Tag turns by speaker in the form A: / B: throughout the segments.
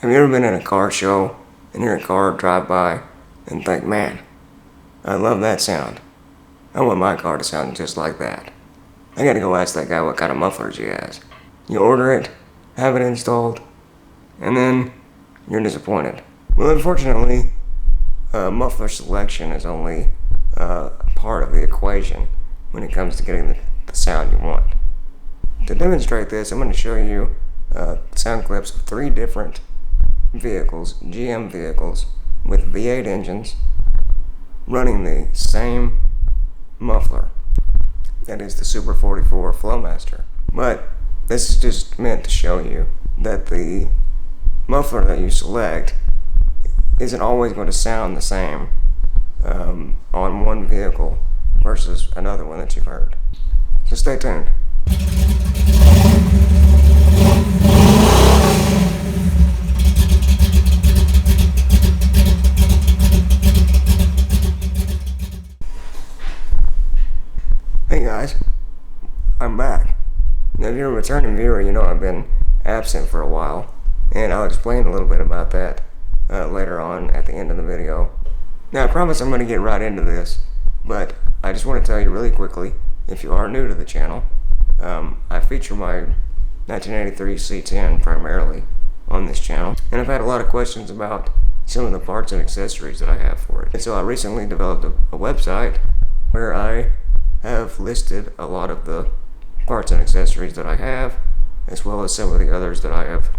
A: Have you ever been in a car show and hear a car drive by and think, man, I love that sound. I want my car to sound just like that. I gotta go ask that guy what kind of mufflers he has. You order it, have it installed, and then you're disappointed. Well, unfortunately, muffler selection is only part of the equation when it comes to getting the sound you want. To demonstrate this, I'm going to show you sound clips of 3 different vehicles, GM vehicles, with V8 engines running the same muffler. That is the Super 44 Flowmaster. But this is just meant to show you that the muffler that you select isn't always going to sound the same on one vehicle versus another one that you've heard. So stay tuned. Hey guys, I'm back. Now if you're a returning viewer, you know I've been absent for a while, and I'll explain a little bit about that later on at the end of the video. Now I promise I'm going to get right into this, but I just want to tell you really quickly, if you are new to the channel, I feature my 1983 C10 primarily on this channel, and I've had a lot of questions about some of the parts and accessories that I have for it. And so I recently developed a website where I have listed a lot of the parts and accessories that I have, as well as some of the others that I have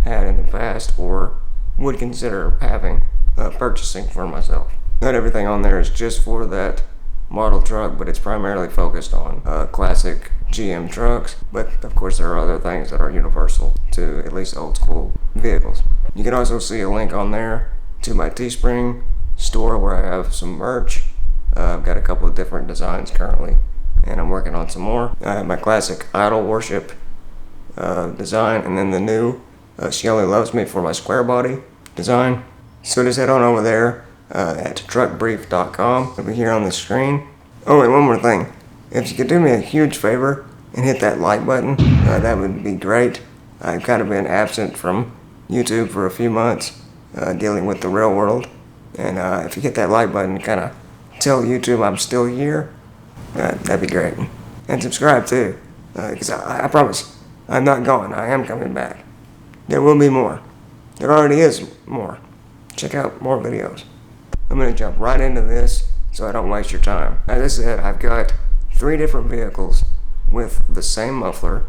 A: had in the past or would consider having purchasing for myself. Not everything on there is just for that model truck, but it's primarily focused on classic GM trucks, but of course there are other things that are universal to at least old school vehicles. You can also see a link on there to my Teespring store where I have some merch. I've got a couple of different designs currently, and I'm working on some more. I have my classic Idol Worship design, and then the new She Only Loves Me for my square body design. So just head on over there at truckbrief.com. It'll be here on the screen. Oh, and one more thing. If you could do me a huge favor and hit that like button, that would be great. I've kind of been absent from YouTube for a few months, dealing with the real world. And if you hit that like button, kind of tell YouTube I'm still here, that'd be great. And subscribe too, because I promise I'm not gone. I am coming back. There will be more. There already is more. Check out more videos. I'm going to jump right into this so I don't waste your time. As I said, I've got 3 different vehicles with the same muffler.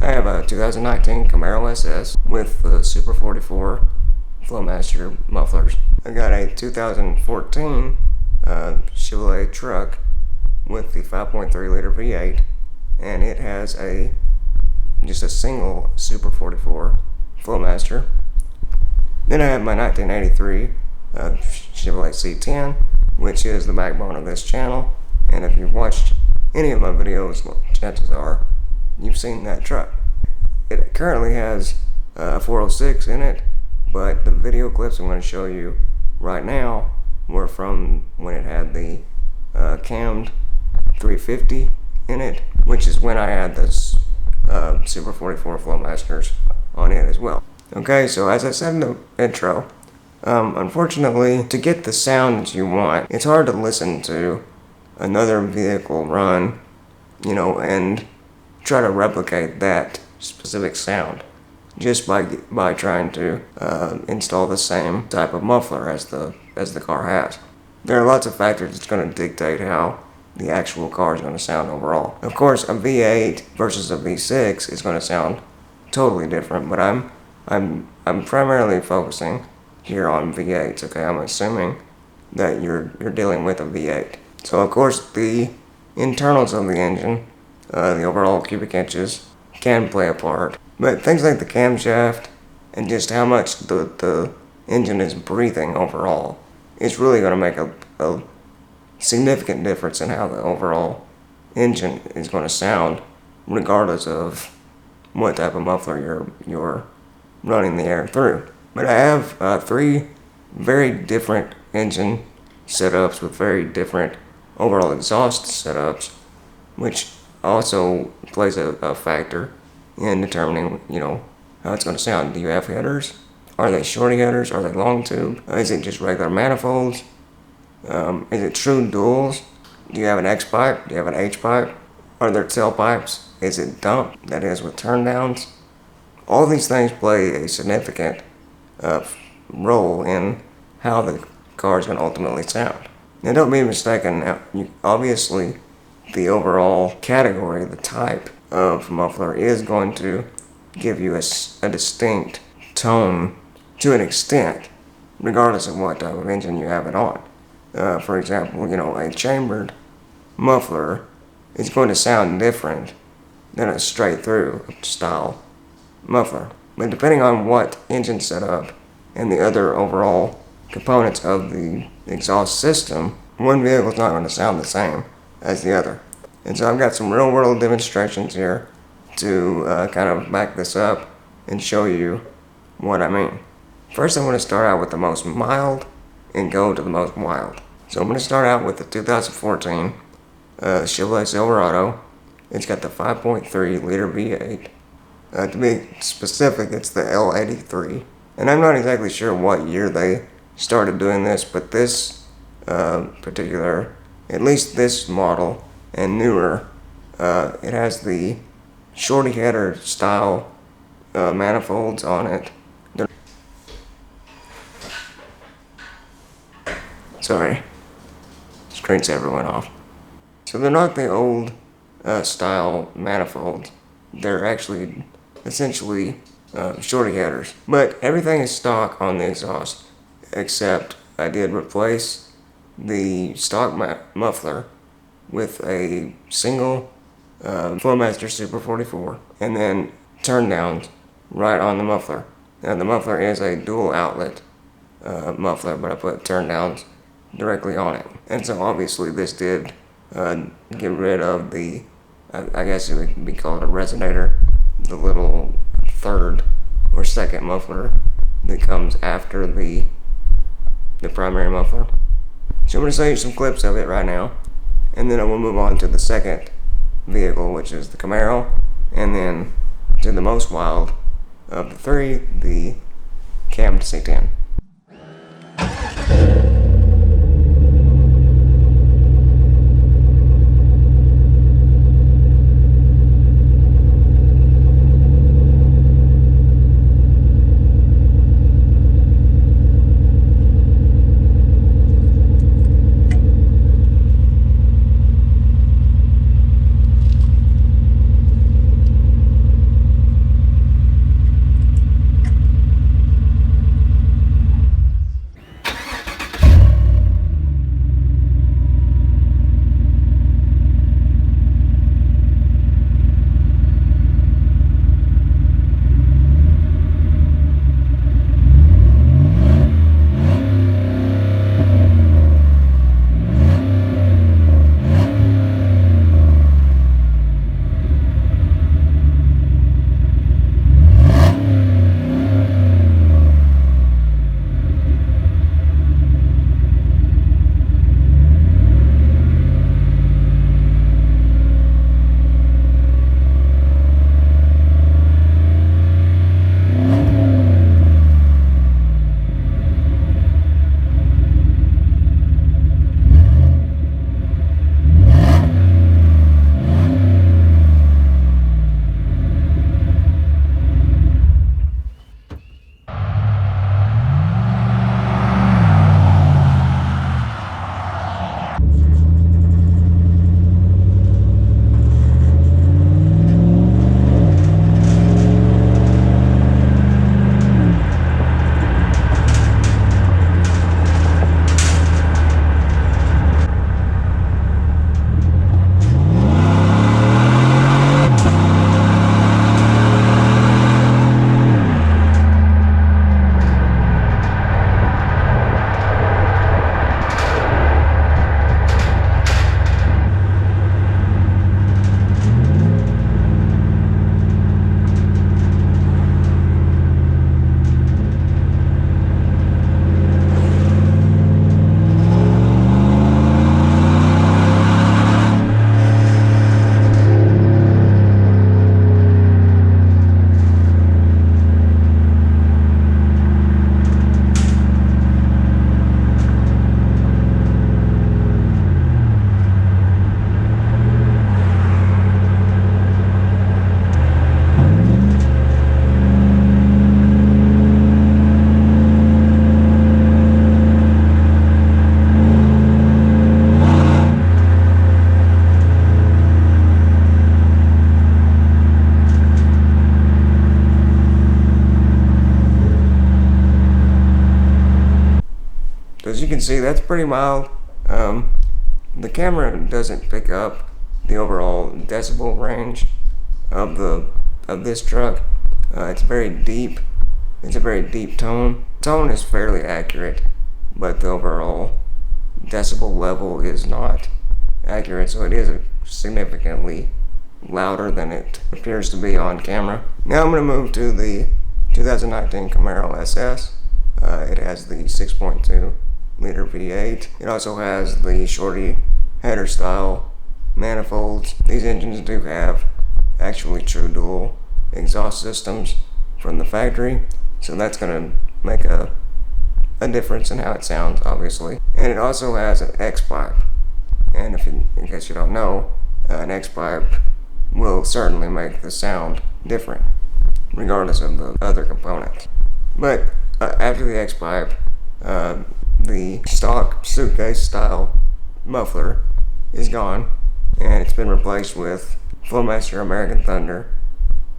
A: I have a 2019 Camaro SS with the Super 44 Flowmaster mufflers. I got a 2014 Chevy truck with the 5.3 liter V8, and it has just a single Super 44 Flowmaster. Then I have my 1983 Chevy C10, which is the backbone of this channel, and if you've watched any of my videos, well, chances are you've seen that truck. It currently has a 406 in it, but the video clips I'm going to show you right now were from when it had the cammed 350 in it, which is when I had this Super 44 Flowmasters on it as well. Okay, so as I said in the intro, unfortunately, to get the sound that you want, it's hard to listen to another vehicle run, and try to replicate that specific sound just by trying to install the same type of muffler as the car has. There are lots of factors that's going to dictate how the actual car is going to sound overall. Of course, a V8 versus a V6 is going to sound totally different, but I'm primarily focusing here on V8s. Okay, I'm assuming that you're dealing with a V8. So of course the internals of the engine, the overall cubic inches, can play a part, but things like the camshaft and just how much the engine is breathing overall is really going to make a significant difference in how the overall engine is going to sound, regardless of what type of muffler you're running the air through. But I have 3 very different engine setups with very different overall exhaust setups, which also plays a factor in determining, how it's going to sound. Do you have headers Are they shorty headers? Are they long tube? Is it just regular manifolds? Is it true duals? Do you have an X pipe? Do you have an H pipe? Are there tailpipes? Is it dump? That is with turn downs? All these things play a significant role in how the car is going to ultimately sound. Now don't be mistaken, obviously the overall category, the type of muffler is going to give you a distinct tone to an extent, regardless of what type of engine you have it on. For example, a chambered muffler is going to sound different than a straight through style muffler. But depending on what engine setup and the other overall components of the exhaust system, one vehicle is not going to sound the same as the other. And so I've got some real world demonstrations here to kind of back this up and show you what I mean. First, I'm going to start out with the most mild and go to the most wild. So I'm going to start out with the 2014 Chevy Silverado. It's got the 5.3 liter V8. To be specific, it's the L83. And I'm not exactly sure what year they started doing this, but this particular, at least this model and newer, it has the shorty header style manifolds on it. Sorry, screensaver went off. So they're not the old style manifolds. They're actually essentially shorty headers. But everything is stock on the exhaust, except I did replace the stock muffler with a single Flowmaster Super 44 and then turn downs right on the muffler. Now the muffler is a dual outlet muffler, but I put turn downs directly on it. And so obviously this did get rid of the, I guess it would be called a resonator, the little third or second muffler that comes after the primary muffler. So I'm going to show you some clips of it right now, and then I will move on to the second vehicle, which is the Camaro, and then to the most wild of the three, the Cam C10. as you can see, that's pretty mild. The camera doesn't pick up the overall decibel range of this truck. It's very deep. It's a very deep tone. Tone is fairly accurate, but the overall decibel level is not accurate, so it is significantly louder than it appears to be on camera. Now I'm going to move to the 2019 Camaro SS. It has the 6.2 liter V8. It also has the shorty header style manifolds. These engines do have actually true dual exhaust systems from the factory, so that's going to make a difference in how it sounds, obviously. And it also has an X-pipe, and in case you don't know, an X-pipe will certainly make the sound different regardless of the other components. But after the X-pipe, the stock suitcase style muffler is gone, and it's been replaced with Flowmaster American Thunder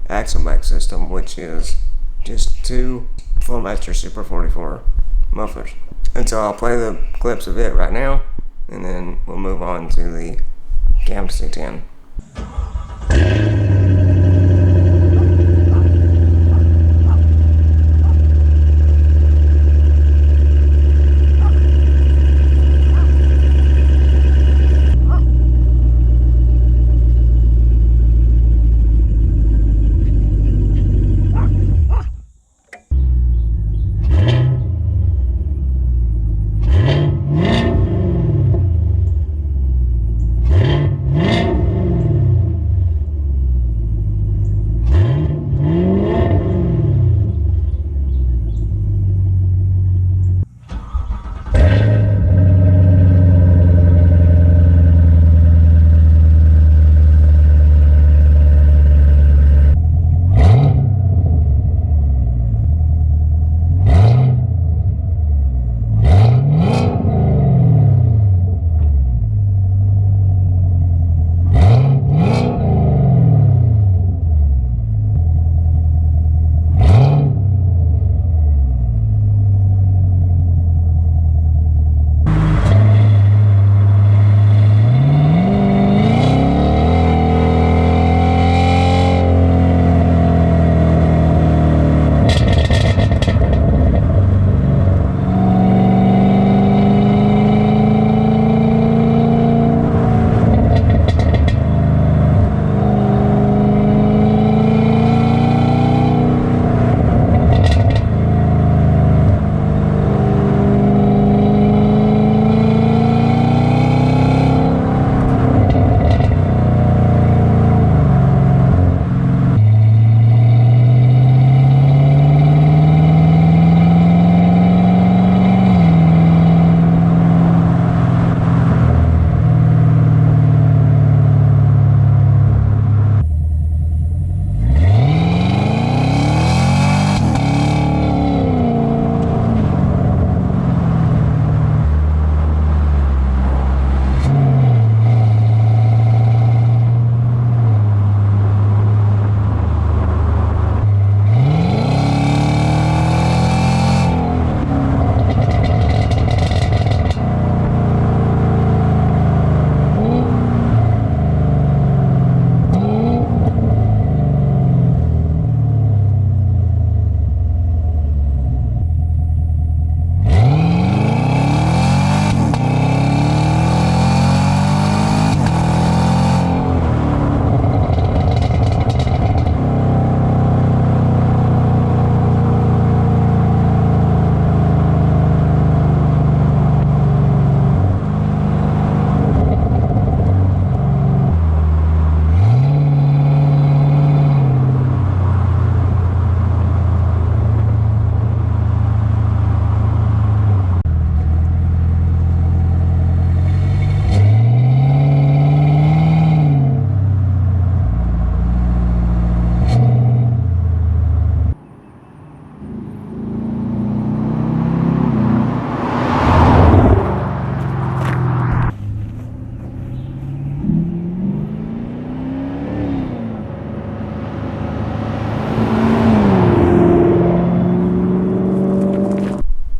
A: axle back system, which is just two Flowmaster Super 44 mufflers. And so I'll play the clips of it right now, and then we'll move on to the Cam C10.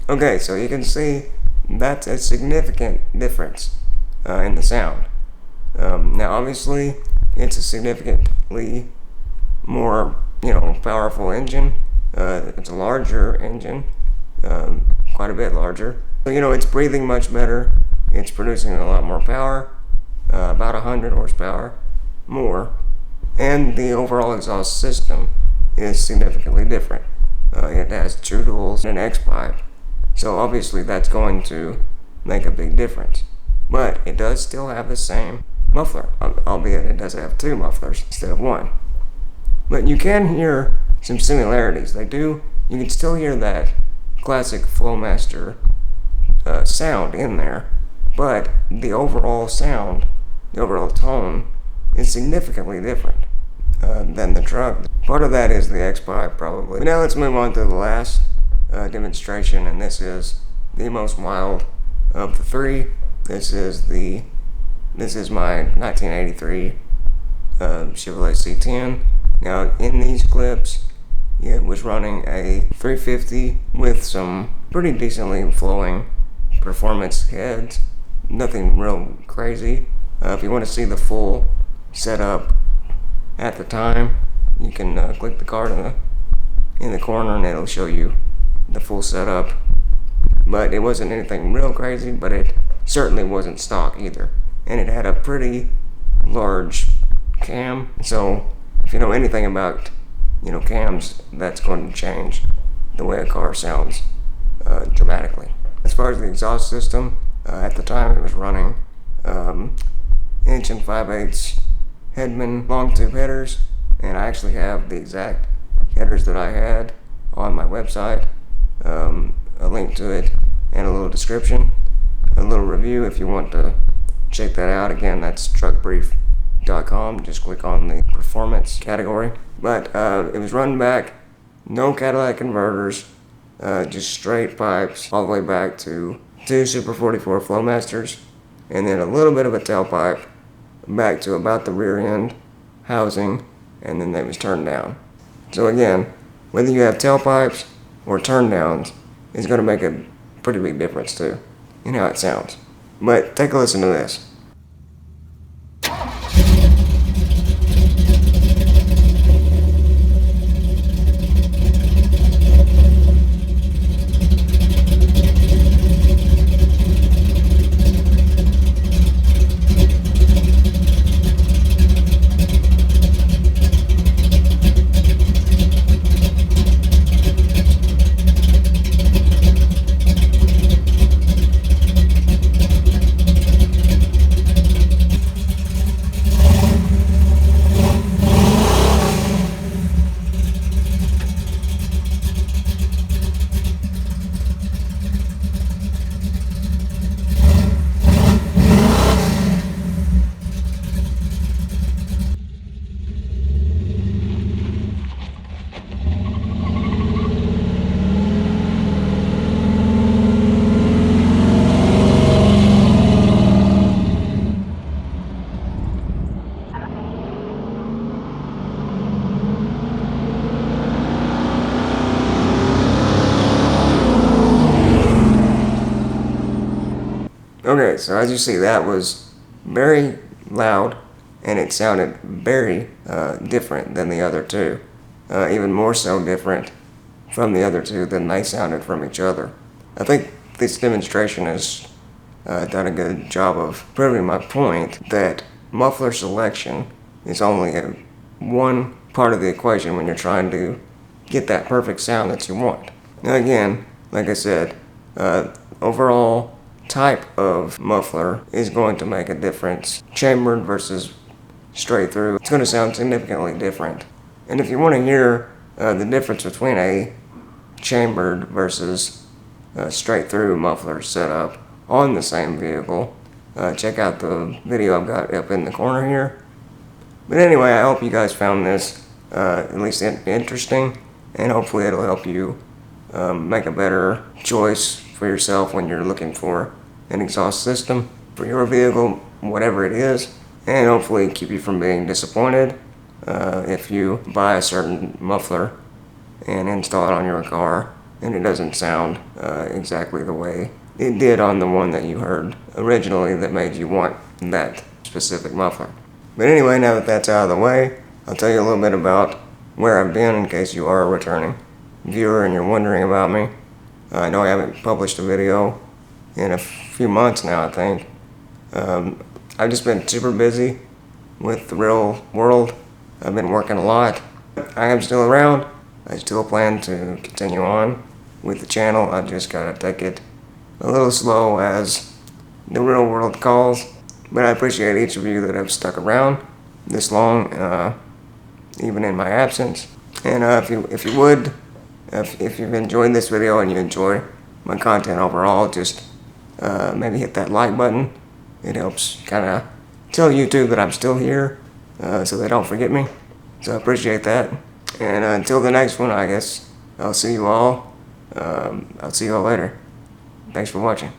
A: Okay, so you can see that's a significant difference in the sound. Now obviously it's a significantly more, powerful engine. It's a larger engine, quite a bit larger. So, it's breathing much better. It's producing a lot more power, about 100 horsepower more. And the overall exhaust system is significantly different. It has 2 duals and an X-pipe. So obviously that's going to make a big difference. But it does still have the same muffler, albeit it does have 2 mufflers instead of 1. But you can hear some similarities. You can still hear that classic Flowmaster sound in there, but the overall sound, the overall tone, is significantly different than the truck. Part of that is the X-pipe, probably. But now let's move on to the last demonstration, and this is the most mild of the 3. This is my 1983 Chevrolet C10. Now in these clips, it was running a 350 with some pretty decently flowing performance heads. Nothing real crazy. If you want to see the full setup at the time, you can click the card in the corner and it'll show you the full setup. But it wasn't anything real crazy, but it certainly wasn't stock either. And it had a pretty large cam. So if you know anything about cams, that's going to change the way a car sounds dramatically. As far as the exhaust system, at the time it was running 1 5/8" Headman long tube headers, and I actually have the exact headers that I had on my website, a link to it and a little description, a little review if you want to check that out. Again, that's truckbrief.com. Just click on the performance category. But it was run back, no catalytic converters, just straight pipes all the way back to 2 Super 44 Flowmasters, and then a little bit of a tailpipe back to about the rear end housing, and then they was turned down. So again, whether you have tailpipes or turn downs is going to make a pretty big difference too in how it sounds. But take a listen to this. Okay, so as you see, that was very loud, and it sounded very different than the other 2. Even more so different from the other 2 than they sounded from each other. I think this demonstration has done a good job of proving my point that muffler selection is only one part of the equation when you're trying to get that perfect sound that you want. Now again, like I said, overall type of muffler is going to make a difference. Chambered versus straight through, it's going to sound significantly different. And if you want to hear the difference between a chambered versus straight through muffler setup on the same vehicle, check out the video I've got up in the corner here. But anyway, I hope you guys found this at least interesting, and hopefully it'll help you make a better choice for yourself when you're looking for an exhaust system for your vehicle, whatever it is, and hopefully keep you from being disappointed if you buy a certain muffler and install it on your car and it doesn't sound exactly the way it did on the one that you heard originally that made you want that specific muffler. But anyway, now that that's out of the way, I'll tell you a little bit about where I've been in case you are a returning viewer and you're wondering about me. I know I haven't published a video in a few months now, I think. I've just been super busy with the real world. I've been working a lot. I am still around. I still plan to continue on with the channel. I just gotta take it a little slow as the real world calls. But I appreciate each of you that have stuck around this long, even in my absence. And if you've enjoyed this video and you enjoy my content overall, just maybe hit that like button. It helps kind of tell YouTube that I'm still here, so they don't forget me. So I appreciate that. And until the next one, I guess I'll see you all. I'll see you all later. Thanks for watching.